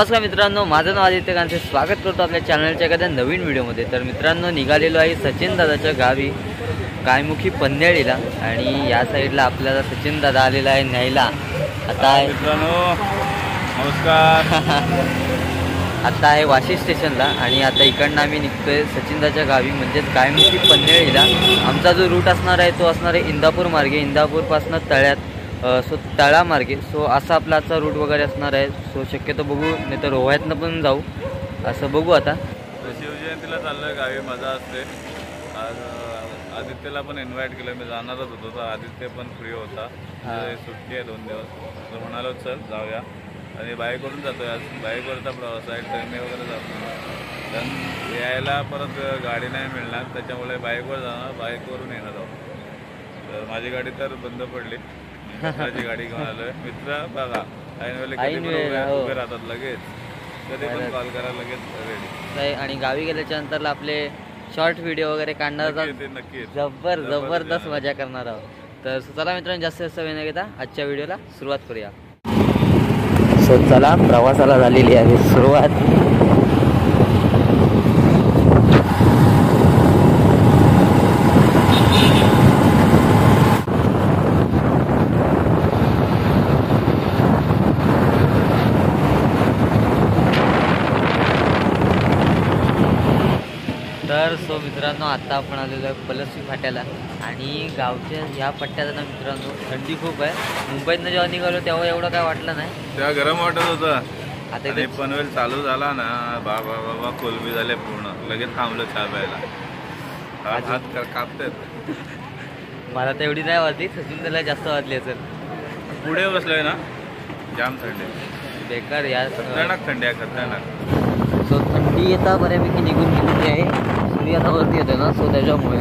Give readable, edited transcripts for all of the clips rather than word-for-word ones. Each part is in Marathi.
नमस्कार मित्रांनो, माझं नाव आदित्य कांचे. स्वागत करतो आपल्या चॅनलच्या एखाद्या नवीन व्हिडिओमध्ये. तर मित्रांनो, निघालेलो आहे सचिन दादाच्या गावी गायमुखी पन्हाळीला. आणि या साईडला आपल्याला सचिन दादा आलेला आहे न्यायला. आता आहे मित्रांनो नमस्कार. आता आहे वाशी स्टेशनला आणि आता इकडनं आम्ही निघतोय सचिन दादाच्या गावी म्हणजेच गायमुखी पन्हाळीला. आमचा जो रूट असणार आहे तो असणार आहे इंदापूर मार्गे, इंदापूरपासून तळ्यात सो तळामार्गे. सो असा आपला आजचा रूट वगैरे असणार आहे. सो शक्यतो बघू, नाही तर रोह्यातनं पण जाऊ, असं बघू. आता शिवजयंतीला चाललं आहे गावी, मजा असते. आज आदित्यला पण इन्व्हाइट केलं, मी जाणारच होतो तर आदित्य पण फ्री होता. सुट्टी आहे 2 दिवस, तर म्हणालो चल जाऊया. आणि बाईकवरून जातो, आज बाईकवरचा प्रवास आहे, ट्रेनने वगैरे जातो. पण यायला परत गाडी नाही मिळणार, त्याच्यामुळे बाईकवर जाणार, बाईकवरून येणार आहोत. तर माझी गाडी तर बंद पडली, मित्राची गाडी घेऊन आलोय. मित्र बघा उभे राहतात, लगेच कधी पण कॉल करा, लगेच रेडी. आणि गावी गेल्याच्या नंतर आपले शॉर्ट व्हिडिओ वगैरे काढणार आहोत, नक्की जबरदस्त मजा करणार आहोत. तर चला मित्रांनो, जास्त वेळ न घेता आजच्या व्हिडिओला सुरुवात करूया. सो चला, प्रवासाला झालेली आहे सुरुवात. तर सो मित्रांनो, आता आपण आलेलो आहे पलसवी फाट्याला. आणि गावच्या ह्या पट्ट्यात ना मित्रांनो थंडी खूप आहे. मुंबईतनं जेव्हा निघालो तेव्हा एवढं काय वाटलं नाही, तेव्हा गरम वाटत होतं. आता आणि पनवेल चालू झाला ना, बाबा बाबा कोलबी झाले पूर्ण, लगेच थांबलं चहा प्यायला. हात कापतात. मला तर एवढी नाही वाटली, सचिन त्याला जास्त वाटली असेल. पुढे बसलोय ना, जाम थंडी, बेकार यार, खतरनाक थंडी आहे, खतरनाक. सो थंडी येता बऱ्यापैकी निघून गेलेली आहे. सूर्य आता वरती येतो ना, सो त्याच्यामुळे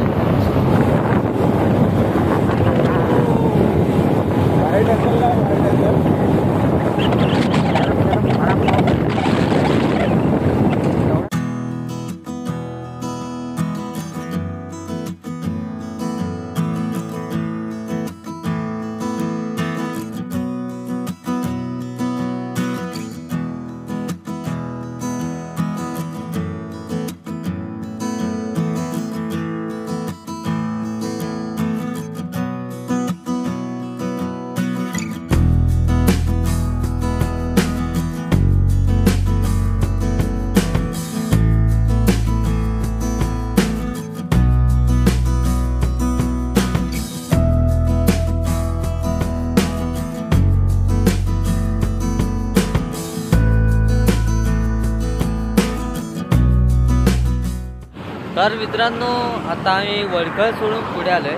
तर मित्रांनो, आता आम्ही वडखळ सोडून पुढे आलो आहे.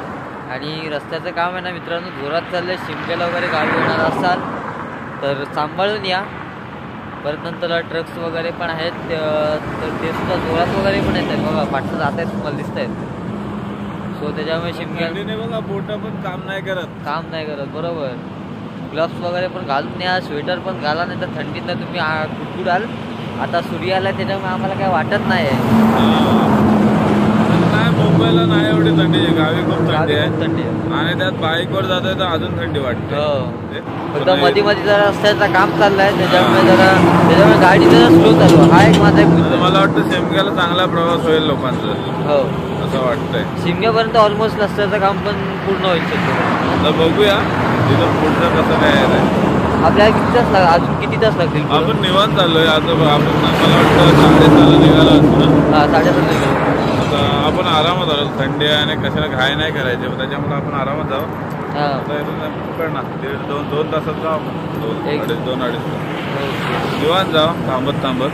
आणि रस्त्याचं काम आहे ना मित्रांनो, जोरात चाललं आहे. शिमग्याला वगैरे गावी येणार असाल तर सांभाळून या. परत नंतर ट्रक्स वगैरे पण आहेत, तर ते सुद्धा जोरात वगैरे पण येत आहेत. बघा पाठचं जात आहेत, तुम्हाला दिसत आहेत. सो त्याच्यामुळे शिमग्या बघा बोटा पण काम नाही करत, बरोबर. ग्लव्स वगैरे पण घालून या, स्वेटर पण घाला, नाही तर थंडीतनं तुम्ही कुडकुडाल. आता सूर्य आला त्याच्यामुळे आम्हाला काय वाटत नाही आहे. मुंबईला नाही एवढी थंडी, गावी खूप थंडी आहे. आणि त्यात बाईकवर जातोय तर अजून थंडी वाटते. फक्त मध्ये जरा रस्त्याचं काम चाललंय, त्याच्यामुळे गाडी जरा स्लो चालू. हा एक माझा मला वाटतं शिमग्याला चांगला प्रवास होईल लोकांचा, हो असं वाटतंय. शिमग्यापर्यंत ऑलमोस्ट रस्त्याचं काम पण पूर्ण होईल शकतो. तर बघूया तिथं पुढचं कसं काय आहे. आपल्याला किती तास अजून किती तास लागतील? आपण निवांत चाललोय. आता आपण मला वाटतं 6:30 निघाला असतो ना. 7:30. आता आपण आरामात आलो, थंडी आहे आणि कशाला घाई नाही करायची, त्याच्यामुळे आपण आरामात जाऊ. पकडणार 1.5-2 तासात जाऊ. 2-2.5 तास निवांत जाऊ, थांबत.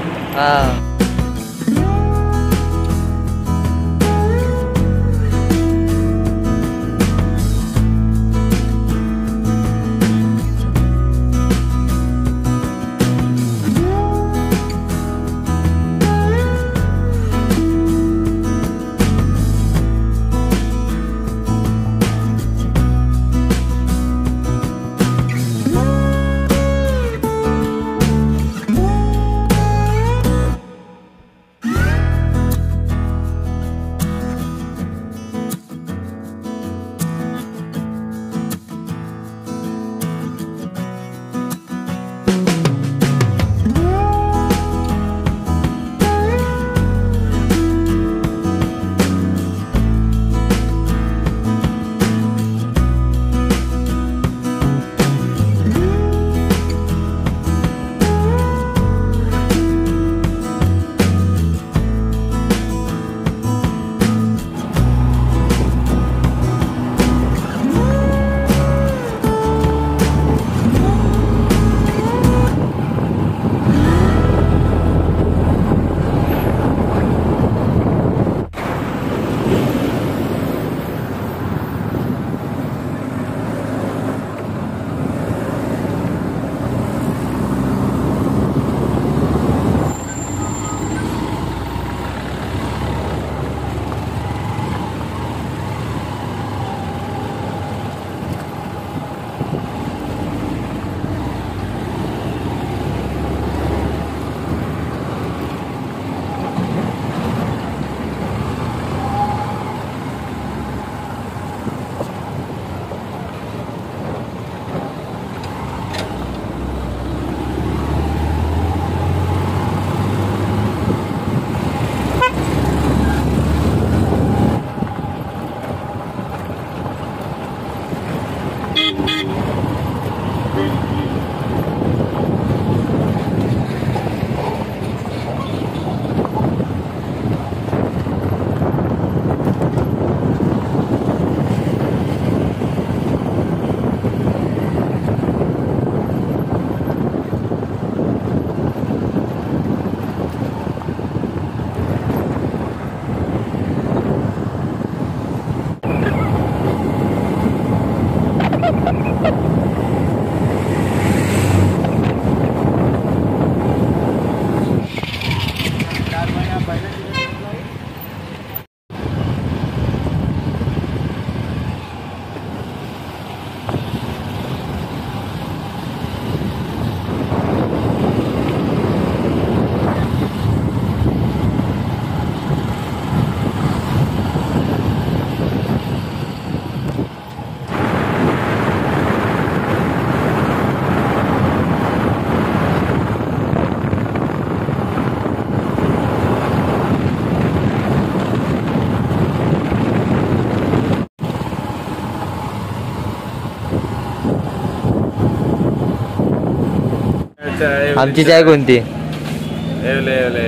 आमची चाय कोणती? एवले एवले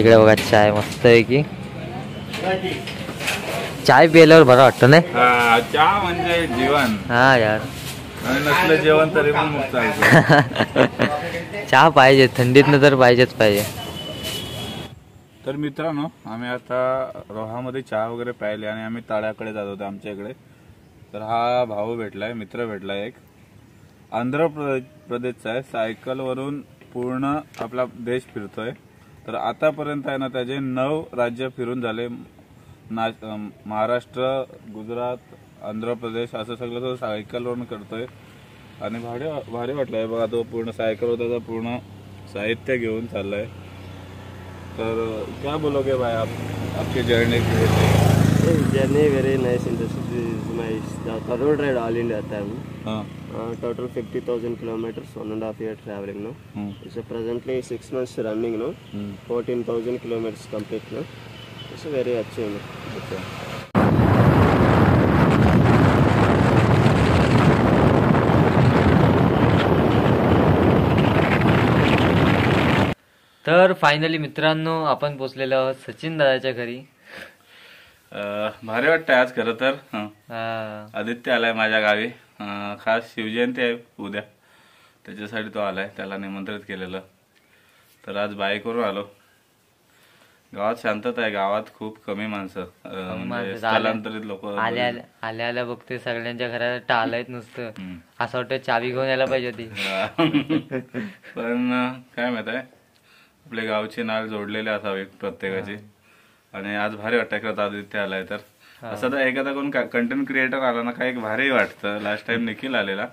इकडे बघा चाय मस्त आहे की. चाय प्यायल्यावर बरं वाटतं नाही? चहा म्हणजे जीवन. हा यार, आणि नसलं जेवण तरी पण मुक्त आहे. चहा पाहिजे, थंडीतनं तर पाहिजेच पाहिजे. तर मित्रांनो, आम्ही आता रोहामध्ये चहा वगैरे प्यायले आणि आम्ही ताळ्याकडे जात होतो आमच्या इकडे. तर हा भाऊ भेटलाय, मित्र भेटलाय एक, आंध्र प्रदेशचा आहे. सायकलवरून पूर्ण आपला देश फिरतोय. तर आतापर्यंत आहे ना त्याचे 9 राज्य फिरून झाले. महाराष्ट्र, गुजरात, आंध्र प्रदेश असं सगळं तो सायकलवरून करतोय. आणि भारी वाटलंय बघा, तो पूर्ण सायकलवर त्याचं पूर्ण साहित्य घेऊन चाललाय. तर क्या बोलोगे भाई आप, आपकी journey? Journey very nice. The road ride all India time. Total 50,000 kilometers, 1.5 year traveling. No, it's presently 6 months running. No, 14,000 kilometers complete. No, it's a very achievement. Okay. तर फायनली मित्रांनो आपण पोचलेलो आहोत सचिन दादाच्या घरी. भारी वाटतंय आज खरं तर. आदित्य आलाय माझ्या गावी. खास शिवजयंती आहे उद्या, त्याच्यासाठी तो आलाय. त्याला निमंत्रित केलेलं. तर आज बाईकवरून आलो. गावात शांतता आहे. गावात खूप कमी माणसं, म्हणजे स्थलांतरित लोक. आल्या बघते सगळ्यांच्या घरात टाल आहेत नुसतं. असं वाटतं चावी घेऊन यायला पाहिजे होती. पण काय माहित आहे, आपले गावचे नाळ जोडलेले असावे प्रत्येकाची. आणि आज भारी वाटतंय खरं आदित्य आलाय तर. असं तर एखादा कोण कंटेंट क्रिएटर आला ना, काही भारी वाटतं. लास्ट टाइम निखिल आलेला,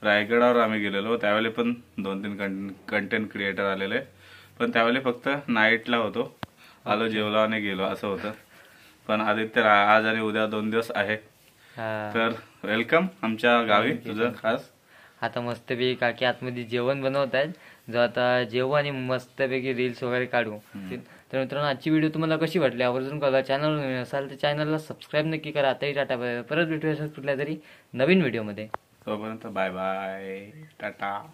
रायगडावर आम्ही गेलेलो. त्यावेळी पण 2-3 कंटेंट क्रिएटर आलेले. पण त्यावेळी फक्त नाईटला होतो, आलो जेवलो आणि गेलो असं होतं. पण आदित्य आज आणि उद्या 2 दिवस आहे. तर वेलकम आमच्या गावी तुझं खास. आता मस्तपैकी काकी आतमध्ये जेवण बनवत आहेत. जो आता जेवू आणि मस्तपैकी रील्स वगैरे काढू. तर मित्रांनो, आजची व्हिडिओ तुम्हाला कशी वाटली आवर्जून कळवा. चॅनल नवीन असाल तर चॅनलला सबस्क्राईब नक्की करा. आताही टाटा, परत भेटूया कुठल्या तरी नवीन व्हिडिओमध्ये. तोपर्यंत बाय बाय, टाटा.